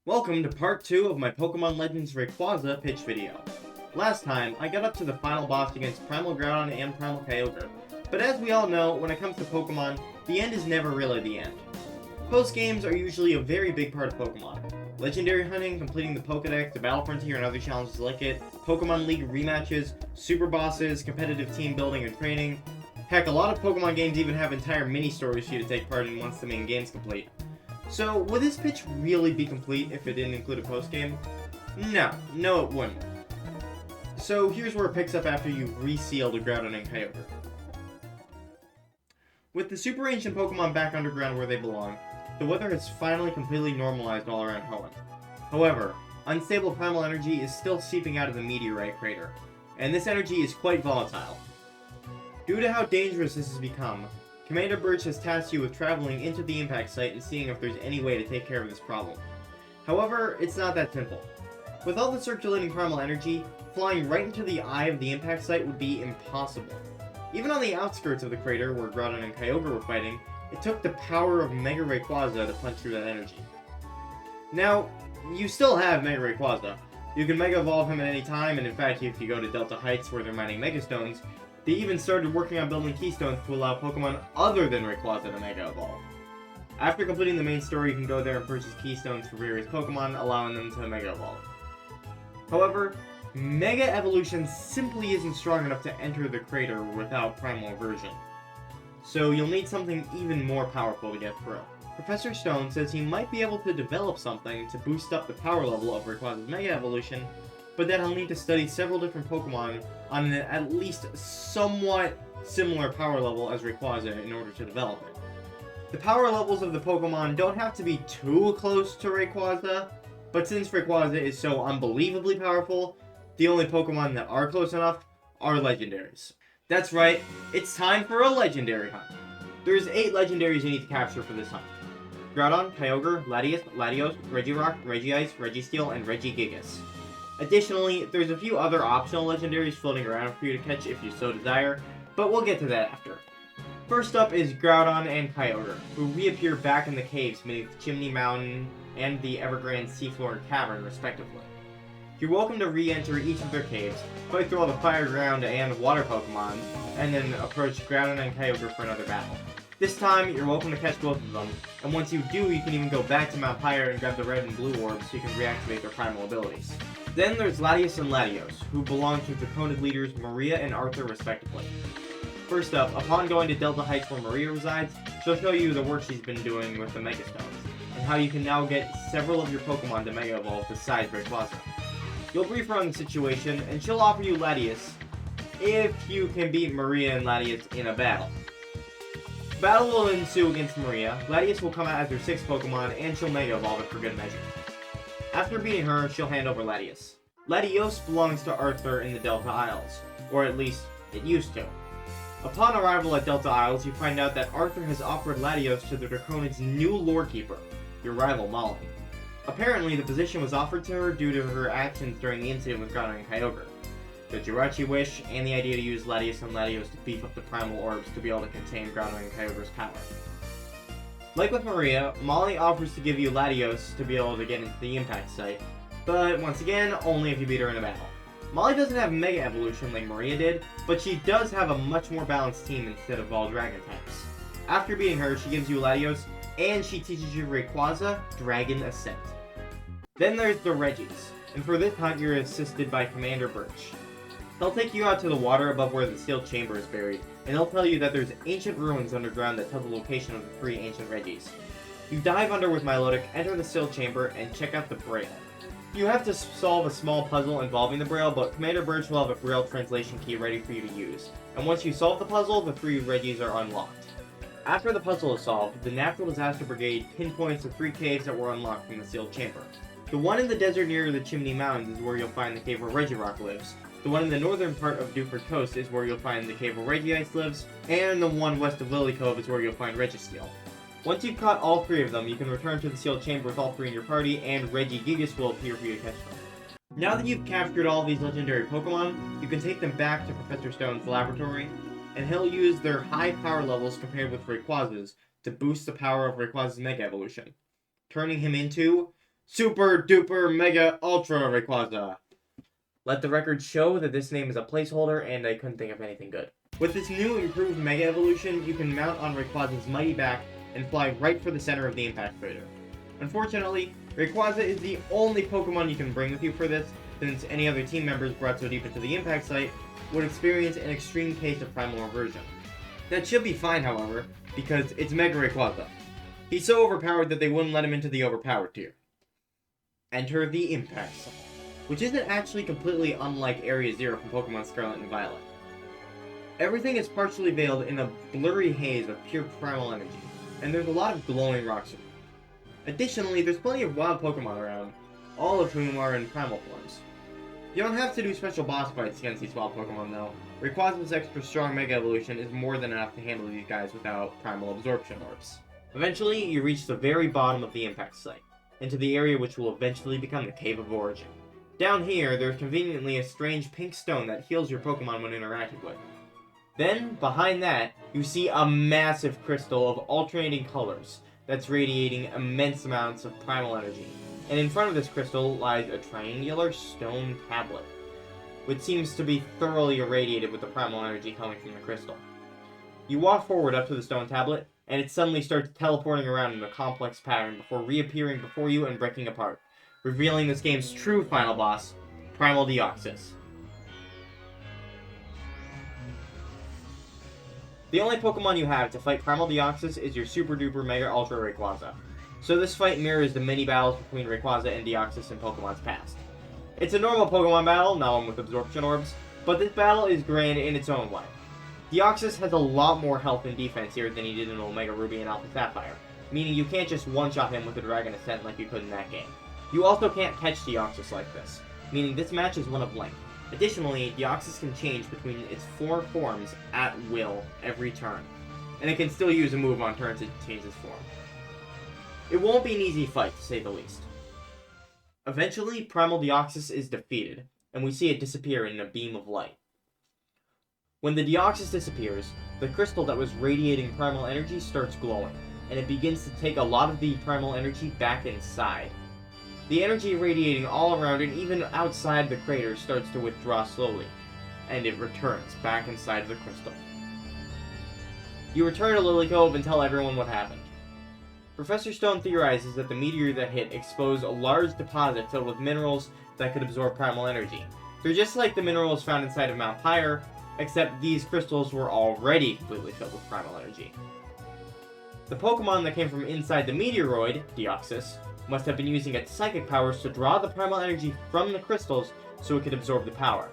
Welcome to part 2 of my Pokemon Legends Rayquaza pitch video. Last time, I got up to the final boss against Primal Groudon and Primal Kyogre, but as we all know, when it comes to Pokemon, the end is never really the end. Post-games are usually a very big part of Pokemon. Legendary hunting, completing the Pokedex, the Battle Frontier, and other challenges like it, Pokemon League rematches, super bosses, competitive team building and training. Heck, a lot of Pokemon games even have entire mini-stories for you to take part in once the main game's complete. So, would this pitch really be complete if it didn't include a post-game? No, it wouldn't. So, here's where it picks up after you've resealed a Groudon and Kyogre. With the super ancient Pokemon back underground where they belong, the weather has finally completely normalized all around Hoenn. However, unstable primal energy is still seeping out of the meteorite crater, and this energy is quite volatile. Due to how dangerous this has become, Commander Birch has tasked you with traveling into the impact site and seeing if there's any way to take care of this problem. However, it's not that simple. With all the circulating primal energy, flying right into the eye of the impact site would be impossible. Even on the outskirts of the crater where Groudon and Kyogre were fighting, it took the power of Mega Rayquaza to punch through that energy. Now, you still have Mega Rayquaza. You can Mega Evolve him at any time, and in fact, if you go to Delta Heights where they're mining Mega Stones, they even started working on building Keystones to allow Pokemon other than Rayquaza to Mega Evolve. After completing the main story, you can go there and purchase Keystones for various Pokemon, allowing them to Mega Evolve. However, Mega Evolution simply isn't strong enough to enter the crater without Primal Aversion. So you'll need something even more powerful to get through. Professor Stone says he might be able to develop something to boost up the power level of Rayquaza's Mega Evolution, but then he'll need to study several different Pokemon on an at least somewhat similar power level as Rayquaza in order to develop it. The power levels of the Pokemon don't have to be too close to Rayquaza, but since Rayquaza is so unbelievably powerful, the only Pokemon that are close enough are Legendaries. That's right, it's time for a Legendary hunt. There's 8 Legendaries you need to capture for this hunt. Groudon, Kyogre, Latios, Regirock, Regice, Registeel, and Regigigas. Additionally, there's a few other optional legendaries floating around for you to catch if you so desire, but we'll get to that after. First up is Groudon and Kyogre, who reappear back in the caves beneath Chimney Mountain and the Evergrande Seafloor Cavern, respectively. You're welcome to re-enter each of their caves, fight through all the fire, ground, and water Pokemon, and then approach Groudon and Kyogre for another battle. This time, you're welcome to catch both of them, and once you do, you can even go back to Mount Pyre and grab the red and blue orbs so you can reactivate their primal abilities. Then there's Latios and Latios, who belong to Draconic leaders Maria and Arthur respectively. First up, upon going to Delta Heights where Maria resides, she'll show you the work she's been doing with the Mega Stones, and how you can now get several of your Pokemon to Mega Evolve besides Rayquaza. You'll brief her on the situation, and she'll offer you Latios if you can beat Maria and Latios in a battle. Battle will ensue against Maria. Latios will come out as her 6th Pokemon, and she'll Mega Evolve it for good measure. After beating her, she'll hand over Latios. Latios belongs to Arthur in the Delta Isles, or at least, it used to. Upon arrival at Delta Isles, you find out that Arthur has offered Latios to the Draconid's new lorekeeper, your rival Molly. Apparently, the position was offered to her due to her actions during the incident with Groudon and Kyogre. The Jirachi wish, and the idea to use Latios and Latios to beef up the primal orbs to be able to contain Groudon and Kyogre's power. Like with Maria, Molly offers to give you Latios to be able to get into the impact site, but once again, only if you beat her in a battle. Molly doesn't have Mega Evolution like Maria did, but she does have a much more balanced team instead of all Dragon types. After beating her, she gives you Latios, and she teaches you Rayquaza, Dragon Ascent. Then there's the Regis, and for this hunt you're assisted by Commander Birch. He'll take you out to the water above where the sealed chamber is buried, and he'll tell you that there's ancient ruins underground that tell the location of the 3 ancient Regis. You dive under with Milotic, enter the sealed chamber, and check out the Braille. You have to solve a small puzzle involving the Braille, but Commander Birch will have a Braille translation key ready for you to use, and once you solve the puzzle, the 3 Regis are unlocked. After the puzzle is solved, the Natural Disaster Brigade pinpoints the 3 caves that were unlocked from the sealed chamber. The one in the desert near the Chimney Mountains is where you'll find the cave where Regirock lives. The one in the northern part of Dewford Coast is where you'll find the cave where Regice lives, and the one west of Lily Cove is where you'll find Registeel. Once you've caught all 3 of them, you can return to the sealed chamber with all 3 in your party, and Regigigas will appear for you to catch them. Now that you've captured all these legendary Pokemon, you can take them back to Professor Stone's laboratory, and he'll use their high power levels compared with Rayquaza's to boost the power of Rayquaza's Mega Evolution, turning him into Super Duper Mega Ultra Rayquaza. Let the record show that this name is a placeholder and I couldn't think of anything good. With this new improved Mega Evolution, you can mount on Rayquaza's mighty back and fly right for the center of the impact crater. Unfortunately, Rayquaza is the only Pokemon you can bring with you for this, since any other team members brought so deep into the impact site would experience an extreme case of primal aversion. That should be fine, however, because it's Mega Rayquaza. He's so overpowered that they wouldn't let him into the overpowered tier. Enter the impact site, which isn't actually completely unlike Area 0 from Pokemon Scarlet and Violet. Everything is partially veiled in a blurry haze of pure primal energy, and there's a lot of glowing rocks around. Additionally, there's plenty of wild Pokemon around, all of whom are in primal forms. You don't have to do special boss fights against these wild Pokemon though. Rayquaza's extra strong Mega Evolution is more than enough to handle these guys without primal absorption orbs. Eventually, you reach the very bottom of the impact site, into the area which will eventually become the Cave of Origin. Down here, there's conveniently a strange pink stone that heals your Pokemon when interacted with. Then, behind that, you see a massive crystal of alternating colors that's radiating immense amounts of primal energy. And in front of this crystal lies a triangular stone tablet, which seems to be thoroughly irradiated with the primal energy coming from the crystal. You walk forward up to the stone tablet, and it suddenly starts teleporting around in a complex pattern before reappearing before you and breaking apart, revealing this game's true final boss, Primal Deoxys. The only Pokemon you have to fight Primal Deoxys is your Super Duper Mega Ultra Rayquaza, so this fight mirrors the many battles between Rayquaza and Deoxys in Pokemon's past. It's a normal Pokemon battle, not one with absorption orbs, but this battle is grand in its own way. Deoxys has a lot more health and defense here than he did in Omega Ruby and Alpha Sapphire, meaning you can't just one-shot him with a Dragon Ascent like you could in that game. You also can't catch Deoxys like this, meaning this match is one of length. Additionally, Deoxys can change between its 4 forms at will every turn, and it can still use a move on turn to change its form. It won't be an easy fight, to say the least. Eventually, Primal Deoxys is defeated, and we see it disappear in a beam of light. When the Deoxys disappears, the crystal that was radiating primal energy starts glowing, and it begins to take a lot of the primal energy back inside. The energy radiating all around and even outside the crater starts to withdraw slowly, and it returns back inside the crystal. You return to Lily Cove and tell everyone what happened. Professor Stone theorizes that the meteor that hit exposed a large deposit filled with minerals that could absorb primal energy. They're just like the minerals found inside of Mount Pyre, except these crystals were already completely filled with primal energy. The Pokemon that came from inside the meteoroid, Deoxys, must have been using its psychic powers to draw the primal energy from the crystals so it could absorb the power,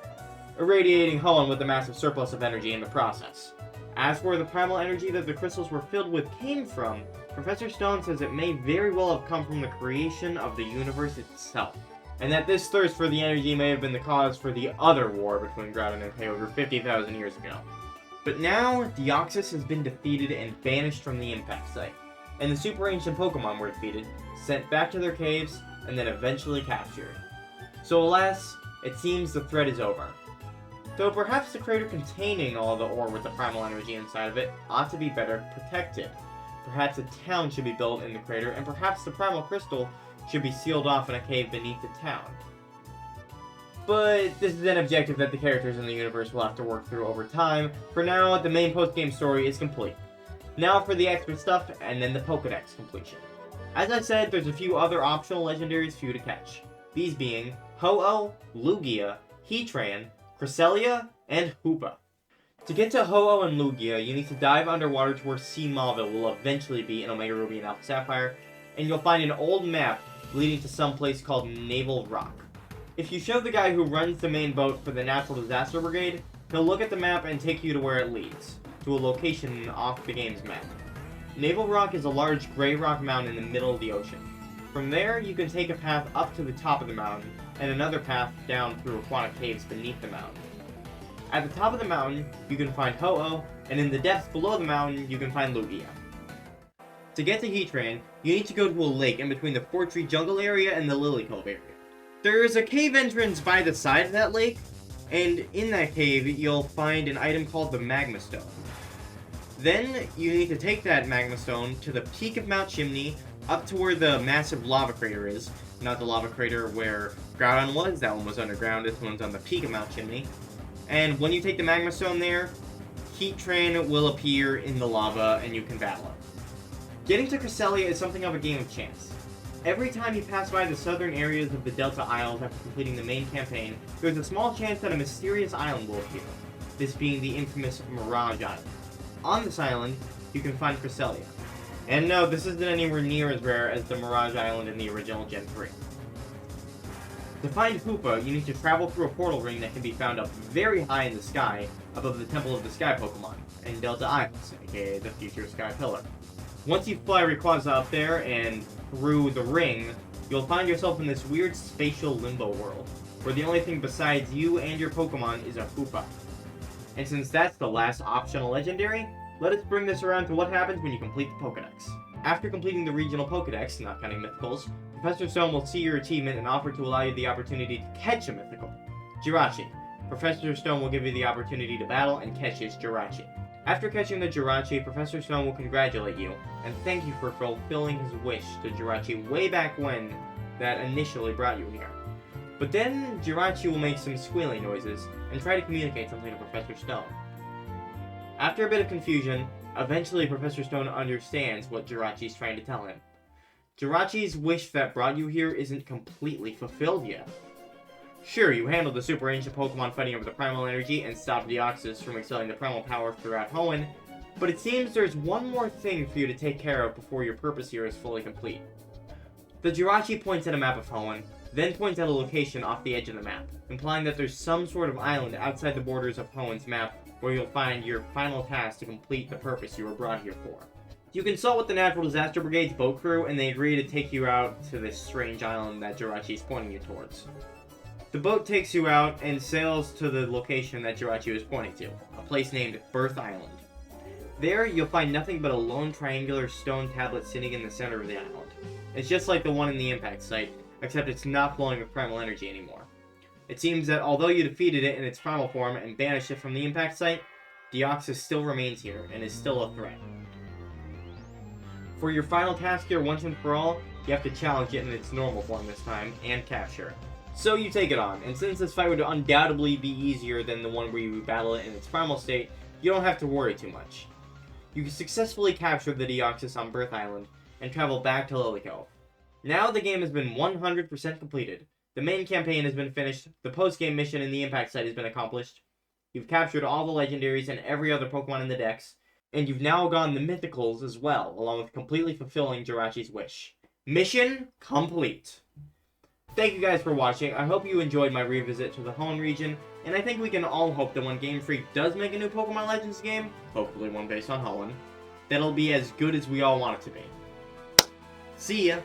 irradiating Hoenn with a massive surplus of energy in the process. As for the primal energy that the crystals were filled with came from, Professor Stone says it may very well have come from the creation of the universe itself, and that this thirst for the energy may have been the cause for the other war between Groudon and Kyogre 50,000 years ago. But now, Deoxys has been defeated and banished from the impact site, and the super ancient Pokemon were defeated, sent back to their caves, and then eventually captured. So alas, it seems the threat is over. Though perhaps the crater containing all the ore with the primal energy inside of it ought to be better protected. Perhaps a town should be built in the crater, and perhaps the primal crystal should be sealed off in a cave beneath the town. But this is an objective that the characters in the universe will have to work through over time. For now, the main post-game story is complete. Now for the extra stuff, and then the Pokedex completion. As I said, there's a few other optional legendaries for you to catch. These being Ho-Oh, Lugia, Heatran, Cresselia, and Hoopa. To get to Ho-Oh and Lugia, you need to dive underwater to where Sea Mauville will eventually be in Omega Ruby and Alpha Sapphire, and you'll find an old map leading to some place called Naval Rock. If you show the guy who runs the main boat for the Natural Disaster Brigade, he'll look at the map and take you to where it leads, to a location off the game's map. Naval Rock is a large gray rock mountain in the middle of the ocean. From there, you can take a path up to the top of the mountain, and another path down through aquatic caves beneath the mountain. At the top of the mountain, you can find Ho-Oh, and in the depths below the mountain, you can find Lugia. To get to Heatran, you need to go to a lake in between the Fort Tree Jungle area and the Lily Cove area. There is a cave entrance by the side of that lake, and in that cave, you'll find an item called the Magma Stone. Then, you need to take that Magma Stone to the peak of Mount Chimney, up to where the massive lava crater is, not the lava crater where Groudon was. That one was underground. This one's on the peak of Mount Chimney. And when you take the Magma Stone there, Heat Train will appear in the lava and you can battle it. Getting to Cresselia is something of a game of chance. Every time you pass by the southern areas of the Delta Isles after completing the main campaign, there's a small chance that a mysterious island will appear, this being the infamous Mirage Island. On this island, you can find Cresselia. And no, this isn't anywhere near as rare as the Mirage Island in the original Gen 3. To find Hoopa, you need to travel through a portal ring that can be found up very high in the sky, above the Temple of the Sky Pokemon, in Delta Isles, aka the future Sky Pillar. Once you fly Rayquaza up there and through the ring, you'll find yourself in this weird spatial limbo world, where the only thing besides you and your Pokemon is a Hoopa. And since that's the last optional legendary, let us bring this around to what happens when you complete the Pokedex. After completing the regional Pokedex, not counting mythicals, Professor Stone will see your achievement and offer to allow you the opportunity to catch a mythical. Jirachi. Professor Stone will give you the opportunity to battle and catch his Jirachi. After catching the Jirachi, Professor Stone will congratulate you and thank you for fulfilling his wish to Jirachi way back when that initially brought you here. But then Jirachi will make some squealing noises and try to communicate something to Professor Stone. After a bit of confusion, eventually Professor Stone understands what Jirachi's trying to tell him. Jirachi's wish that brought you here isn't completely fulfilled yet. Sure, you handled the super ancient Pokemon fighting over the primal energy and stopped Deoxys from excelling the primal power throughout Hoenn, but it seems there's one more thing for you to take care of before your purpose here is fully complete. The Jirachi points at a map of Hoenn, then points at a location off the edge of the map, implying that there's some sort of island outside the borders of Hoenn's map where you'll find your final task to complete the purpose you were brought here for. You consult with the Natural Disaster Brigade's boat crew, and they agree to take you out to this strange island that Jirachi's pointing you towards. The boat takes you out and sails to the location that Jirachi was pointing to, a place named Birth Island. There, you'll find nothing but a lone triangular stone tablet sitting in the center of the island. It's just like the one in the impact site, except it's not flowing with primal energy anymore. It seems that although you defeated it in its primal form and banished it from the impact site, Deoxys still remains here and is still a threat. For your final task here once and for all, you have to challenge it in its normal form this time, and capture it. So you take it on, and since this fight would undoubtedly be easier than the one where you battle it in its primal state, you don't have to worry too much. You can successfully capture the Deoxys on Birth Island, and travel back to Lilycove. Now the game has been 100% completed. The main campaign has been finished, the post-game mission in the impact site has been accomplished, you've captured all the legendaries and every other Pokemon in the dex, and you've now gone the mythicals as well, along with completely fulfilling Jirachi's wish. Mission complete! Thank you guys for watching. I hope you enjoyed my revisit to the Hoenn region, and I think we can all hope that when Game Freak does make a new Pokemon Legends game, hopefully one based on Hoenn, that'll be as good as we all want it to be. See ya!